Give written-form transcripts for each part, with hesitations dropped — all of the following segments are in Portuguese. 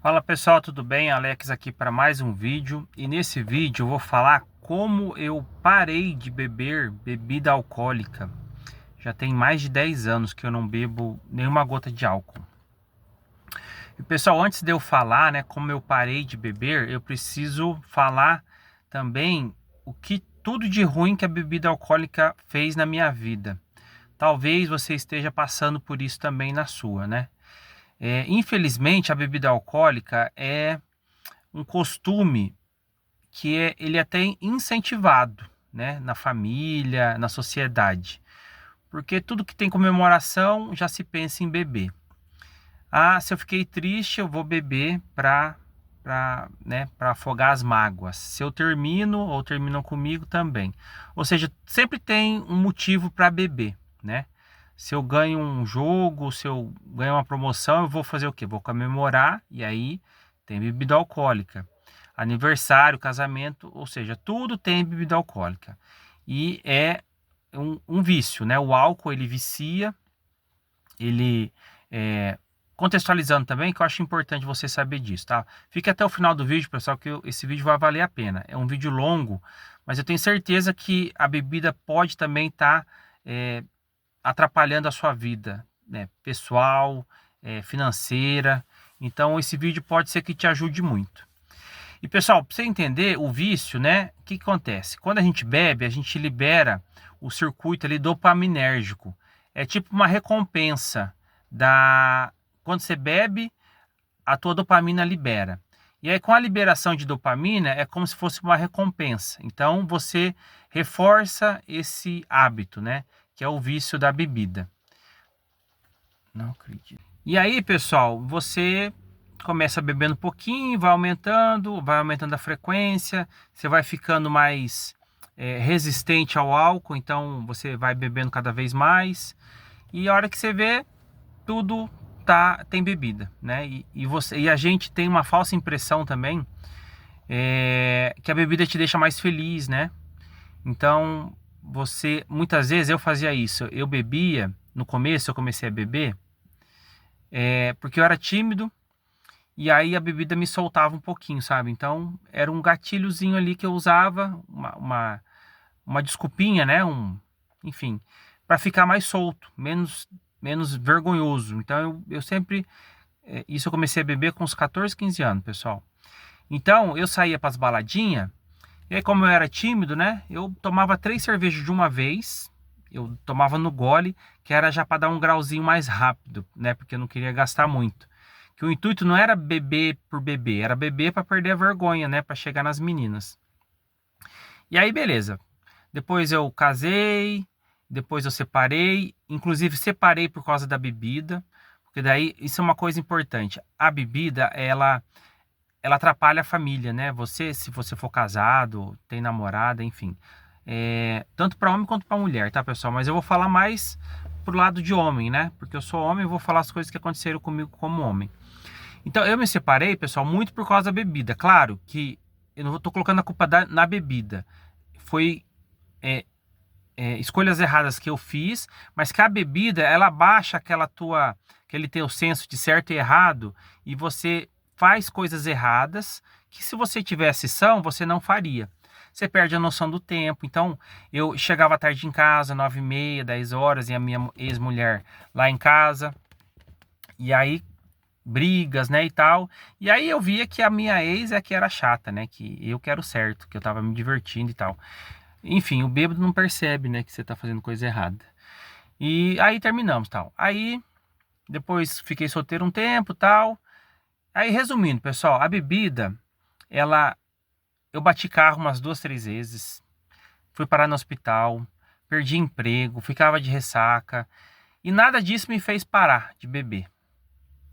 Fala pessoal, tudo bem? Alex aqui para mais um vídeo e nesse vídeo eu vou falar como eu parei de beber bebida alcoólica. Já tem mais de 10 anos que eu não bebo nenhuma gota de álcool. E pessoal, antes de eu falar, né, como eu parei de beber, eu preciso falar também o que tudo de ruim que a bebida alcoólica fez na minha vida. Talvez você esteja passando por isso também na sua, né? Infelizmente, a bebida alcoólica é um costume que ele é até incentivado, né, na família, na sociedade, porque tudo que tem comemoração já se pensa em beber. Ah, se eu fiquei triste, eu vou beber para afogar as mágoas. Se eu termino ou terminam comigo também. Ou seja, sempre tem um motivo para beber, né? Se eu ganho um jogo, se eu ganho uma promoção, eu vou fazer o quê? Vou comemorar e aí tem bebida alcoólica. Aniversário, casamento, ou seja, tudo tem bebida alcoólica. E é um vício, né? O álcool, ele vicia, ele contextualizando também, que eu acho importante você saber disso, tá? Fique até o final do vídeo, pessoal, que esse vídeo vai valer a pena. É um vídeo longo, mas eu tenho certeza que a bebida pode também estar atrapalhando a sua vida, né? Pessoal, financeira. Então, esse vídeo pode ser que te ajude muito. E, pessoal, para você entender o vício, né? O que acontece? Quando a gente bebe, a gente libera o circuito ali dopaminérgico. É tipo uma recompensa da quando você bebe, a tua dopamina libera. E aí com a liberação de dopamina é como se fosse uma recompensa. Então você reforça esse hábito, né, que é o vício da bebida. Não acredito. E aí, pessoal, você começa bebendo um pouquinho, vai aumentando a frequência, você vai ficando mais resistente ao álcool, então você vai bebendo cada vez mais. E a hora que você vê, tudo tem bebida, né? E a gente tem uma falsa impressão também que a bebida te deixa mais feliz, né? Então, muitas vezes eu fazia isso, eu bebia, no começo eu comecei a beber, porque eu era tímido, e aí a bebida me soltava um pouquinho, sabe? Então, era um gatilhozinho ali que eu usava, uma desculpinha, né? Enfim, para ficar mais solto, menos vergonhoso. Então eu sempre, isso eu comecei a beber com uns 14, 15 anos, pessoal. Então eu saía para as baladinhas, e aí como eu era tímido, né, eu tomava 3 cervejas de uma vez, eu tomava no gole, que era já para dar um grauzinho mais rápido, né, porque eu não queria gastar muito. Que o intuito não era beber por beber, era beber para perder a vergonha, né, para chegar nas meninas. E aí beleza. Depois eu casei, depois eu separei, inclusive separei por causa da bebida, porque daí isso é uma coisa importante. A bebida, ela atrapalha a família, né? Se você for casado, tem namorada, enfim. Tanto para homem quanto para mulher, tá, pessoal? Mas eu vou falar mais pro lado de homem, né? Porque eu sou homem e vou falar as coisas que aconteceram comigo como homem. Então eu me separei, pessoal, muito por causa da bebida. Claro que eu não estou colocando a culpa na bebida. Foi escolhas erradas que eu fiz, mas que a bebida, ela baixa aquele teu senso de certo e errado, e você faz coisas erradas que se você tivesse ação, você não faria. Você perde a noção do tempo. Então, eu chegava tarde em casa, 9h30, 10 horas, e a minha ex-mulher lá em casa, e aí brigas, né, e tal. E aí eu via que a minha ex é que era chata, né, que eu quero certo, que eu tava me divertindo e tal. Enfim, o bêbado não percebe, né, que você tá fazendo coisa errada. E aí terminamos, tal. Aí, depois fiquei solteiro um tempo, tal. Aí, resumindo, pessoal, a bebida, eu bati carro umas 2, 3 vezes. Fui parar no hospital, perdi emprego, ficava de ressaca. E nada disso me fez parar de beber,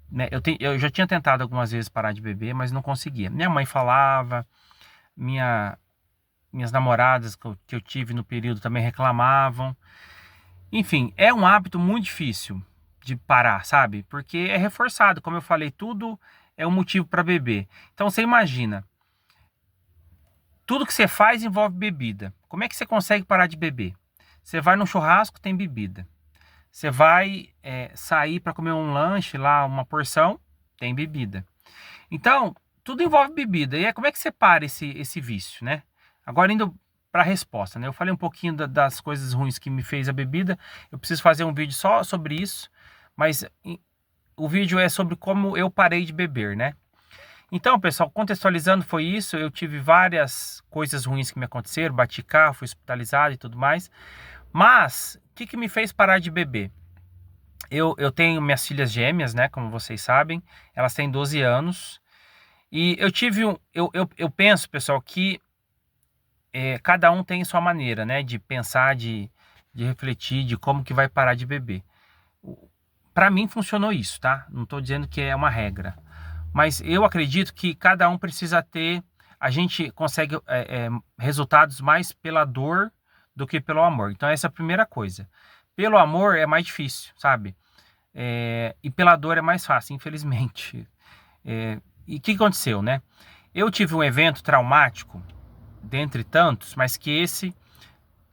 né? Eu já tinha tentado algumas vezes parar de beber, mas não conseguia. Minha mãe falava, minhas namoradas que eu tive no período também reclamavam. Enfim, é um hábito muito difícil de parar, sabe? Porque é reforçado, como eu falei, tudo é um motivo para beber. Então você imagina, tudo que você faz envolve bebida. Como é que você consegue parar de beber? Você vai num churrasco, tem bebida. Você vai sair para comer um lanche lá, uma porção, tem bebida. Então, tudo envolve bebida. E como é que você para esse vício, né? Agora indo para a resposta, né? Eu falei um pouquinho das coisas ruins que me fez a bebida. Eu preciso fazer um vídeo só sobre isso, mas o vídeo é sobre como eu parei de beber, né? Então, pessoal, contextualizando, foi isso. Eu tive várias coisas ruins que me aconteceram, bati carro, fui hospitalizado e tudo mais. Mas, o que me fez parar de beber? Eu tenho minhas filhas gêmeas, né? Como vocês sabem, elas têm 12 anos. E eu tive eu penso, pessoal, que cada um tem sua maneira, né? De pensar, de refletir, de como que vai parar de beber. Para mim funcionou isso, tá? Não estou dizendo que é uma regra. Mas eu acredito que cada um precisa ter. A gente consegue resultados mais pela dor do que pelo amor. Então, essa é a primeira coisa. Pelo amor é mais difícil, sabe? E pela dor é mais fácil, infelizmente. E o que aconteceu, né? Eu tive um evento traumático, dentre tantos, mas que esse,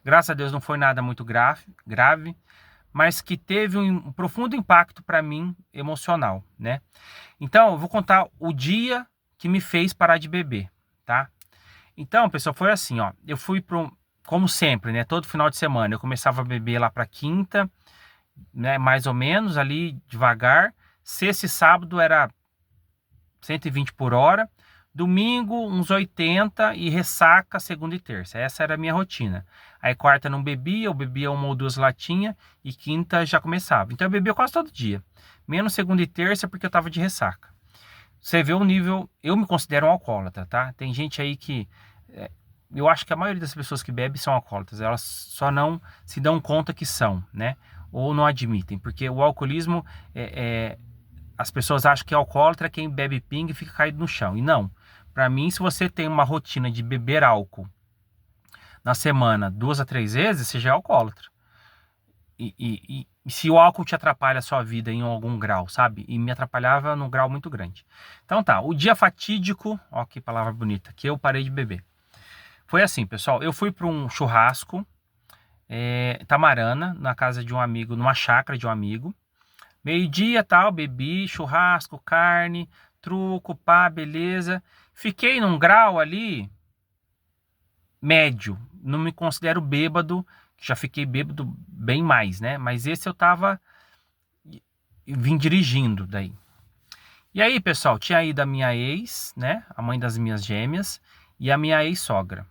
graças a Deus, não foi nada muito grave, mas que teve um profundo impacto para mim emocional, né? Então, eu vou contar o dia que me fez parar de beber, tá? Então, pessoal, foi assim, ó. Eu fui como sempre, né? Todo final de semana eu começava a beber lá para quinta, né? Mais ou menos ali devagar. Sexta e sábado era 120 por hora. Domingo, uns 80 e ressaca segunda e terça. Essa era a minha rotina. Aí quarta não bebia, eu bebia uma ou duas latinhas e quinta já começava. Então eu bebia quase todo dia. Menos segunda e terça porque eu tava de ressaca. Você vê o nível, eu me considero um alcoólatra, tá? Tem gente aí que, eu acho que a maioria das pessoas que bebem são alcoólatras, elas só não se dão conta que são, né? Ou não admitem, porque o alcoolismo, as pessoas acham que alcoólatra é quem bebe pinga e fica caído no chão, e não. Para mim, se você tem uma rotina de beber álcool na semana 2 a 3 vezes, você já é alcoólatra. E se o álcool te atrapalha a sua vida em algum grau, sabe? E me atrapalhava num grau muito grande. Então tá, o dia fatídico, ó que palavra bonita, que eu parei de beber. Foi assim, pessoal, eu fui para um churrasco, Tamarana, na casa de um amigo, numa chácara de um amigo. Meio-dia tal, bebi, churrasco, carne, truco, pá, beleza. Fiquei num grau ali médio, não me considero bêbado, já fiquei bêbado bem mais, né? Mas esse eu tava, vim dirigindo daí. E aí, pessoal, tinha ido a minha ex, né? A mãe das minhas gêmeas e a minha ex-sogra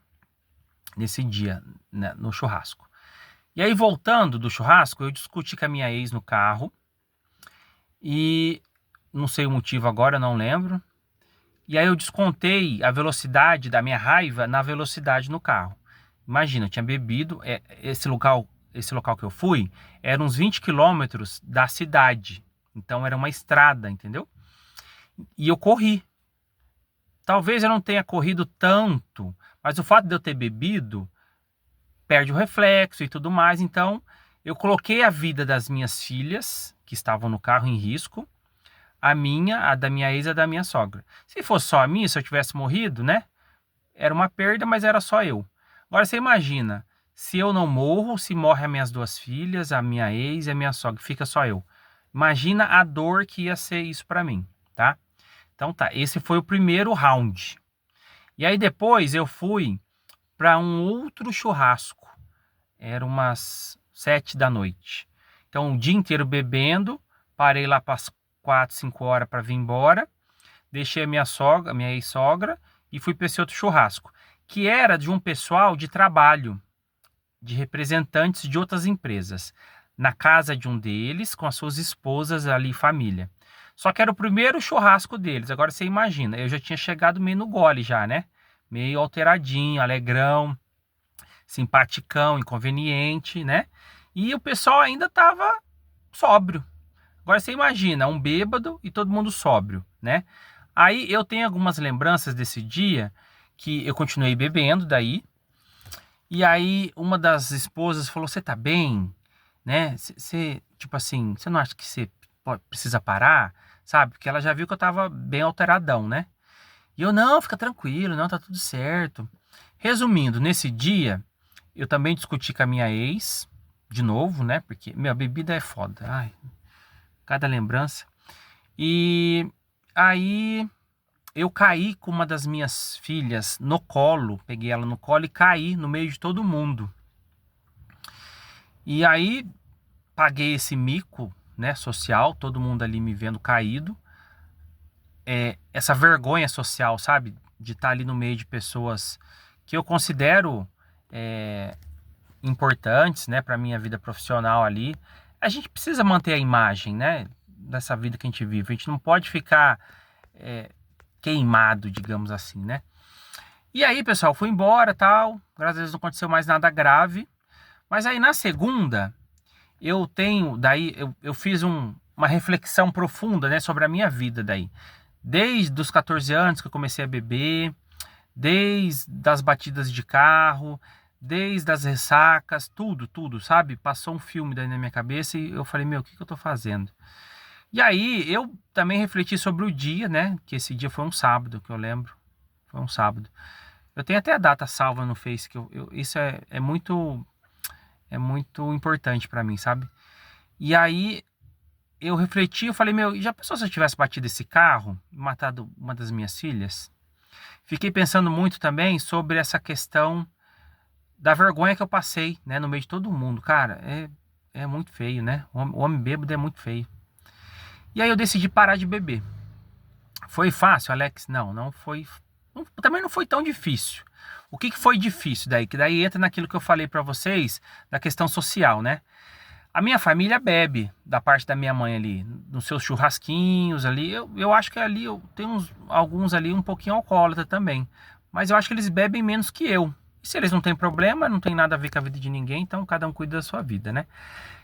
nesse dia, né, no churrasco. E aí, voltando do churrasco, eu discuti com a minha ex no carro e não sei o motivo agora, não lembro. E aí eu descontei a velocidade da minha raiva na velocidade no carro. Imagina, eu tinha bebido, esse local que eu fui era uns 20 quilômetros da cidade. Então era uma estrada, entendeu? E eu corri. Talvez eu não tenha corrido tanto, mas o fato de eu ter bebido perde o reflexo e tudo mais. Então eu coloquei a vida das minhas filhas, que estavam no carro, em risco. A minha, a da minha ex e a da minha sogra. Se fosse só a minha, se eu tivesse morrido, né? Era uma perda, mas era só eu. Agora você imagina, se eu não morro, se morrem as minhas duas filhas, a minha ex e a minha sogra, fica só eu. Imagina a dor que ia ser isso pra mim, tá? Então tá, esse foi o primeiro round. E aí depois eu fui para um outro churrasco. Era umas 7 da noite. Então o dia inteiro bebendo, parei lá para 4, 5 horas para vir embora. Deixei a minha sogra, minha ex-sogra, e fui para esse outro churrasco, que era de um pessoal de trabalho, de representantes de outras empresas, na casa de um deles, com as suas esposas ali, família. Só que era o primeiro churrasco deles. Agora você imagina, eu já tinha chegado meio no gole já, né? Meio alteradinho, alegrão, simpaticão, inconveniente, né? E o pessoal ainda tava sóbrio. Agora você imagina, um bêbado e todo mundo sóbrio, né? Aí eu tenho algumas lembranças desse dia que eu continuei bebendo daí. E aí uma das esposas falou: "Você tá bem, né? Você, tipo assim, você não acha que você precisa parar, sabe? Porque ela já viu que eu tava bem alteradão, né?" E eu: "Não, fica tranquilo, não, tá tudo certo." Resumindo, nesse dia eu também discuti com a minha ex de novo, né? Porque minha bebida é foda. Ai, cada lembrança. E aí eu caí com uma das minhas filhas no colo, peguei ela no colo e caí no meio de todo mundo. E aí paguei esse mico, né, social, todo mundo ali me vendo caído. Essa vergonha social, sabe? De estar ali no meio de pessoas que eu considero importantes, né, para minha vida profissional ali. A gente precisa manter a imagem, né, dessa vida que a gente vive. A gente não pode ficar queimado, digamos assim, né? E aí, pessoal, fui embora, tal. Graças a Deus não aconteceu mais nada grave. Mas aí na segunda, eu fiz uma reflexão profunda, né, sobre a minha vida daí. Desde os 14 anos que eu comecei a beber, desde as batidas de carro, desde as ressacas, tudo, sabe? Passou um filme daí na minha cabeça e eu falei, meu, o que eu tô fazendo? E aí eu também refleti sobre o dia, né? Que esse dia foi um sábado, que eu lembro. Foi um sábado. Eu tenho até a data salva no Face, que isso é muito importante pra mim, sabe? E aí eu refleti, eu falei, meu, já pensou se eu tivesse batido esse carro, matado uma das minhas filhas? Fiquei pensando muito também sobre essa questão da vergonha que eu passei, né, no meio de todo mundo. Cara, é muito feio, né? O homem bêbado é muito feio. E aí eu decidi parar de beber. Foi fácil, Alex? Não foi. Também não foi tão difícil. O que foi difícil daí? Que daí entra naquilo que eu falei pra vocês, da questão social, né? A minha família bebe, da parte da minha mãe ali, nos seus churrasquinhos ali. Eu acho que ali eu tenho alguns ali um pouquinho alcoólatra também. Mas eu acho que eles bebem menos que eu. E se eles não têm problema, não tem nada a ver com a vida de ninguém, então cada um cuida da sua vida, né?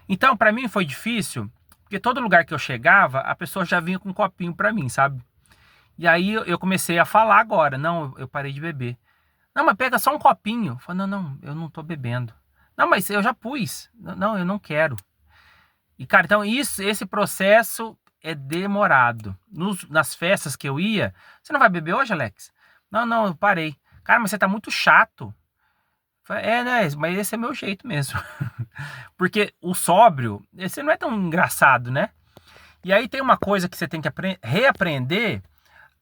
Então, pra mim foi difícil, porque todo lugar que eu chegava, a pessoa já vinha com um copinho pra mim, sabe? E aí eu comecei a falar agora, não, eu parei de beber. Não, mas pega só um copinho. Eu falei, não, eu não tô bebendo. Não, mas eu já pus. Não, eu não quero. E, cara, então esse processo é demorado. Nas festas que eu ia, você não vai beber hoje, Alex? Não, eu parei. Cara, mas você tá muito chato. Né, mas esse é meu jeito mesmo. Porque o sóbrio, esse não é tão engraçado, né? E aí tem uma coisa que você tem que reaprender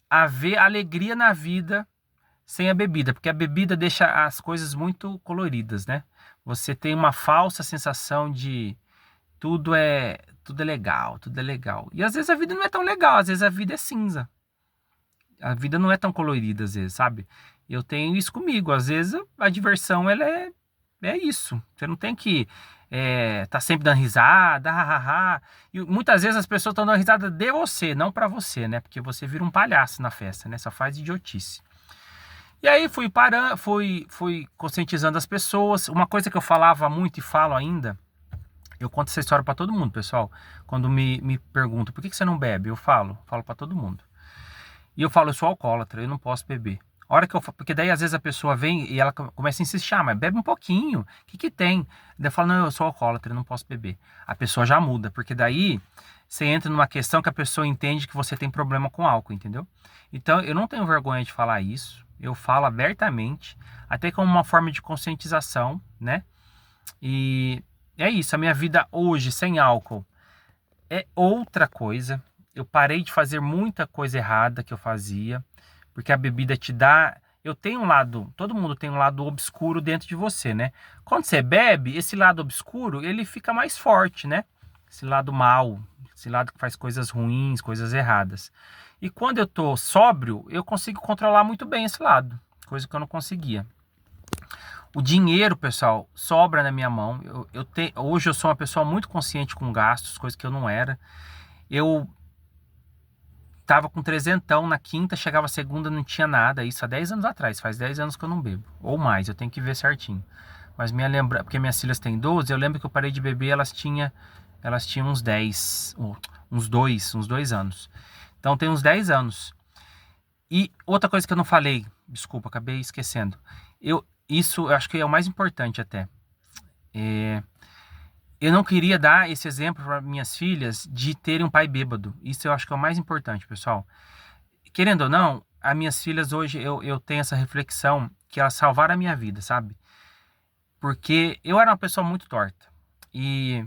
a ver alegria na vida sem a bebida, porque a bebida deixa as coisas muito coloridas, né? Você tem uma falsa sensação de tudo é legal, tudo é legal. E às vezes a vida não é tão legal, às vezes a vida é cinza. A vida não é tão colorida às vezes, sabe? Eu tenho isso comigo, às vezes a diversão ela é isso. Você não tem que tá sempre dando risada, hahaha. E muitas vezes as pessoas estão dando risada de você, não pra você, né? Porque você vira um palhaço na festa, né? Só faz idiotice. E aí fui parando, fui conscientizando as pessoas. Uma coisa que eu falava muito e falo ainda, eu conto essa história pra todo mundo, pessoal. Quando me perguntam por que você não bebe, eu falo pra todo mundo. E eu falo, eu sou alcoólatra, eu não posso beber. A hora que porque daí às vezes a pessoa vem e ela começa a insistir, mas bebe um pouquinho, o que tem? Daí eu falo, não, eu sou alcoólatra, eu não posso beber. A pessoa já muda, porque daí você entra numa questão que a pessoa entende que você tem problema com álcool, entendeu? Então eu não tenho vergonha de falar isso, eu falo abertamente, até como uma forma de conscientização, né? E é isso, a minha vida hoje sem álcool é outra coisa. Eu parei de fazer muita coisa errada que eu fazia, porque a bebida te dá. Eu tenho um lado, todo mundo tem um lado obscuro dentro de você, né? Quando você bebe, esse lado obscuro, ele fica mais forte, né? Esse lado mal, esse lado que faz coisas ruins, coisas erradas. E quando eu tô sóbrio, eu consigo controlar muito bem esse lado, coisa que eu não conseguia. O dinheiro, pessoal, sobra na minha mão. Hoje eu sou uma pessoa muito consciente com gastos, coisa que eu não era. Eu tava com trezentão na quinta, chegava segunda, não tinha nada. Isso há 10 anos atrás, faz 10 anos que eu não bebo. Ou mais, eu tenho que ver certinho. Mas porque minhas filhas têm 12, eu lembro que eu parei de beber, elas tinham uns 10, uns 2 anos. Então tem uns 10 anos. E outra coisa que eu não falei, desculpa, acabei esquecendo. Isso eu acho que é o mais importante até. Eu não queria dar esse exemplo para minhas filhas de terem um pai bêbado. Isso eu acho que é o mais importante, pessoal. Querendo ou não, as minhas filhas hoje eu tenho essa reflexão que elas salvaram a minha vida, sabe? Porque eu era uma pessoa muito torta. E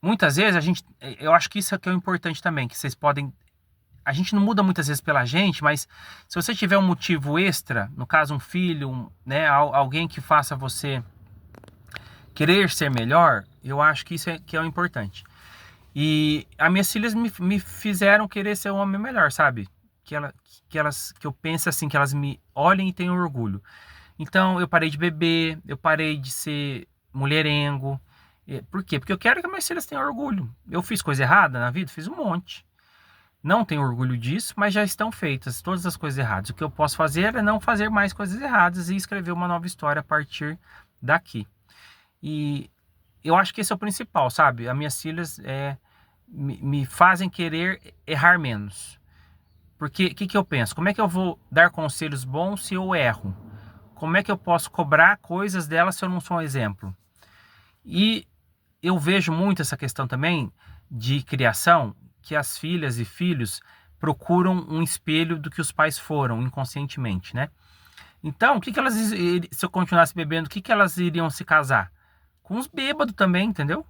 muitas vezes eu acho que isso é que é o importante também, que vocês podem a gente não muda muitas vezes pela gente, mas se você tiver um motivo extra, no caso um filho, né, alguém que faça você querer ser melhor, eu acho que isso que é o importante. E as minhas filhas me fizeram querer ser um homem melhor, sabe? Que eu penso assim, que elas me olhem e tenham orgulho. Então eu parei de beber, eu parei de ser mulherengo. Por quê? Porque eu quero que minhas filhas tenham orgulho. Eu fiz coisa errada na vida? Fiz um monte. Não tenho orgulho disso, mas já estão feitas todas as coisas erradas. O que eu posso fazer é não fazer mais coisas erradas e escrever uma nova história a partir daqui. E eu acho que esse é o principal, sabe? As minhas filhas me fazem querer errar menos. Porque o que eu penso? Como é que eu vou dar conselhos bons se eu erro? Como é que eu posso cobrar coisas delas se eu não sou um exemplo? E eu vejo muito essa questão também de criação, que as filhas e filhos procuram um espelho do que os pais foram inconscientemente, né? Então, o que elas, se eu continuasse bebendo, o que elas iriam se casar? Com os bêbados também, entendeu?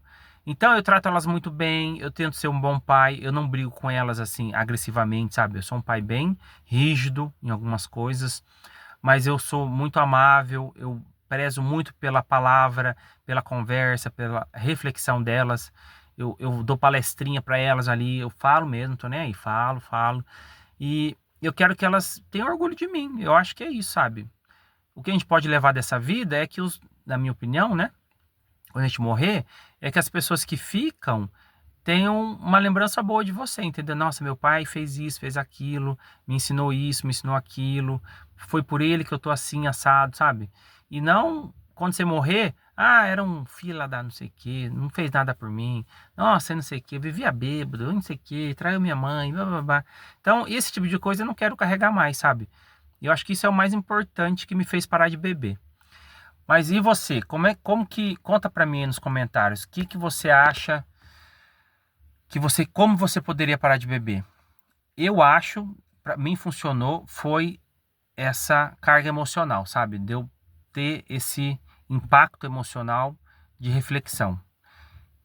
Então eu trato elas muito bem, eu tento ser um bom pai, eu não brigo com elas assim agressivamente, sabe? Eu sou um pai bem rígido em algumas coisas, mas eu sou muito amável, eu prezo muito pela palavra, pela conversa, pela reflexão delas. Eu dou palestrinha para elas ali, eu falo mesmo, tô nem aí, falo. E eu quero que elas tenham orgulho de mim. Eu acho que é isso, sabe? O que a gente pode levar dessa vida é que na minha opinião, né? Quando a gente morrer, é que as pessoas que ficam tenham uma lembrança boa de você, entendeu? Nossa, meu pai fez isso, fez aquilo, me ensinou isso, me ensinou aquilo, foi por ele que eu tô assim, assado, sabe? E não, quando você morrer, era um fila da não sei o que, não fez nada por mim, nossa, não sei o que, vivia bêbado, não sei o que, traiu minha mãe, blá, blá, blá. Então, esse tipo de coisa eu não quero carregar mais, sabe? Eu acho que isso é o mais importante que me fez parar de beber. Mas e você? Como que conta pra mim aí nos comentários? O que você acha como você poderia parar de beber? Eu acho, pra mim funcionou, foi essa carga emocional, sabe? De eu ter esse impacto emocional de reflexão.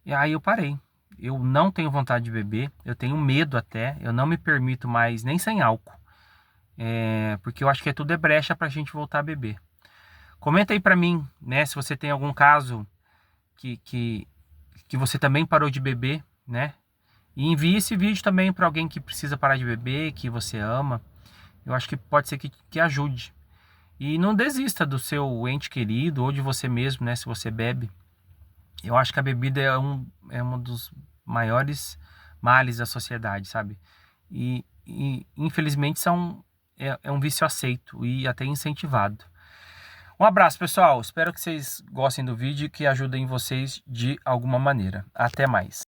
E aí eu parei. Eu não tenho vontade de beber, eu tenho medo até, eu não me permito mais nem sem álcool. Porque eu acho que tudo é brecha pra gente voltar a beber. Comenta aí pra mim, né, se você tem algum caso que você também parou de beber, né? E envie esse vídeo também para alguém que precisa parar de beber, que você ama. Eu acho que pode ser que ajude. E não desista do seu ente querido ou de você mesmo, né? Se você bebe. Eu acho que a bebida é um dos maiores males da sociedade, sabe? E infelizmente é um vício aceito e até incentivado. Um abraço, pessoal. Espero que vocês gostem do vídeo e que ajudem vocês de alguma maneira. Até mais.